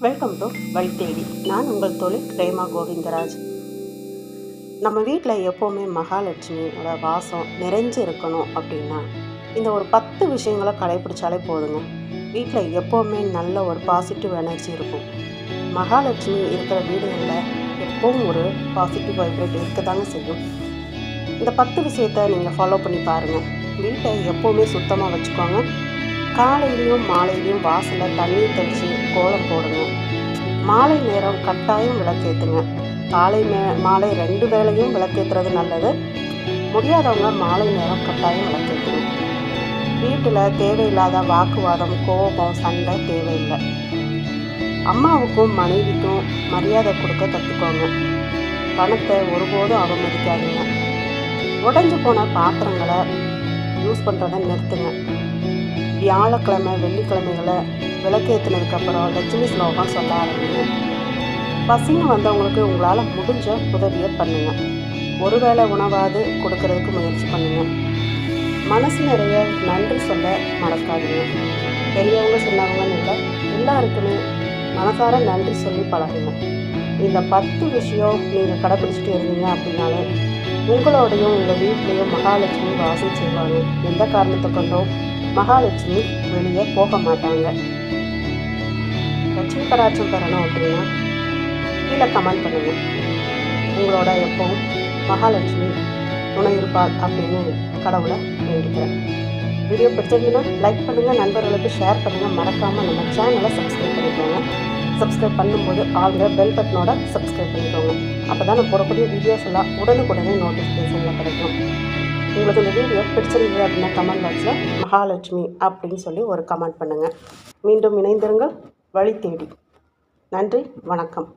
Welcome to வழி தேடி. நான் உங்கள் தொழில் பிரேமா கோவிந்தராஜ். நம்ம வீட்டில் எப்போவுமே மகாலட்சுமியோட வாசம் நிறைஞ்சு இருக்கணும் அப்படின்னா இந்த ஒரு 10 விஷயங்களை கடைப்பிடிச்சாலே போதுங்க. வீட்டில் எப்போவுமே நல்ல ஒரு பாசிட்டிவ் எனர்ஜி இருக்கும். மகாலட்சுமி இருக்கிற வீடுகளில் எப்பவும் ஒரு பாசிட்டிவ் வைப்ரேட் இருக்க தாங்க செய்யும். இந்த 10 விஷயத்தை நீங்கள் ஃபாலோ பண்ணி பாருங்கள். வீட்டை எப்போவுமே சுத்தமாக வச்சுக்கோங்க. காலையிலையும் மாலையிலையும் வாசலில் தண்ணீர் தெளித்து கோலம் போடுங்க. மாலை நேரம் கட்டாயம் விளக்கேற்றுங்க. மாலை 2 வேளையும் விளக்கேற்றுறது நல்லது. முடியாதவங்க மாலை நேரம் கட்டாயம் விளக்கேற்றுங்க. வீட்டில் தேவையில்லாத வாக்குவாதம், கோபம், சண்டை தேவையில்லை. அம்மாவுக்கும் மனைவிக்கும் மரியாதை கொடுக்க கற்றுக்கோங்க. பணத்தை ஒருபோதும் அவமதிக்காதீங்க. உடைஞ்சு போன பாத்திரங்களை யூஸ் பண்ணுறதை நிறுத்துங்க. வியாழக்கிழமை வெள்ளிக்கிழமைகளை விளக்கேற்றினதுக்கப்புறம் லட்சுமி ஸ்லோகம் சொல்ல ஆரம்பிங்க. பசின்னு வந்தவங்களுக்கு உங்களால் முடிஞ்ச உதவியை பண்ணுங்க. ஒருவேளை உணவாது கொடுக்கறதுக்கு முயற்சி பண்ணுங்க. மனசு நிறைய நன்றி சொல்ல மறக்காதீங்க. பெரியவங்க சின்னவங்கன்னு இல்லை, எல்லாருக்குமே மனசார நன்றி சொல்லி பழகுங்க. இந்த 10 விஷயம் நீங்கள் கடைப்பிடிச்சிட்டு இருந்தீங்க அப்படின்னாலே உங்களோடையும் உங்கள் வீட்லேயும் மகாலட்சுமி வாசம் செய்வாங்க. எந்த காரணத்தை கொண்டும் மகாலட்சுமி வெளியே போக மாட்டாங்க. லட்சுமி கடாட்சம் பெறணும் அப்படின்னா கீழே கமெண்ட் பண்ணுங்க. உங்களோட எப்பவும் மகாலட்சுமி துணை இருப்பாள் அப்படின்னு கடவுளை வேண்டிக்கிறேன். வீடியோ பிடிச்சதுன்னா லைக் பண்ணுங்கள், நண்பர்களுக்கு ஷேர் பண்ணுங்கள். மறக்காமல் நம்ம சேனலை சப்ஸ்கிரைப் பண்ணிக்கோங்க. சப்ஸ்கிரைப் பண்ணும்போது ஆளுங்க பெல் பட்டனோட சப்ஸ்கிரைப் பண்ணிக்கோங்க. அப்போ தான் நான் போடக்கூடிய வீடியோஸ் எல்லாம் உடனுக்குடனே நோட்டிஃபிகேஷனில் கிடைக்கும். உங்களுக்கு இந்த வீடியோ பிடிச்சிருந்தது அப்படின்னா கமெண்ட் பாக்ஸில் மகாலட்சுமி அப்படின்னு சொல்லி ஒரு கமெண்ட் பண்ணுங்கள். மீண்டும் இணைந்திருங்கள் வழி தேடி. நன்றி, வணக்கம்.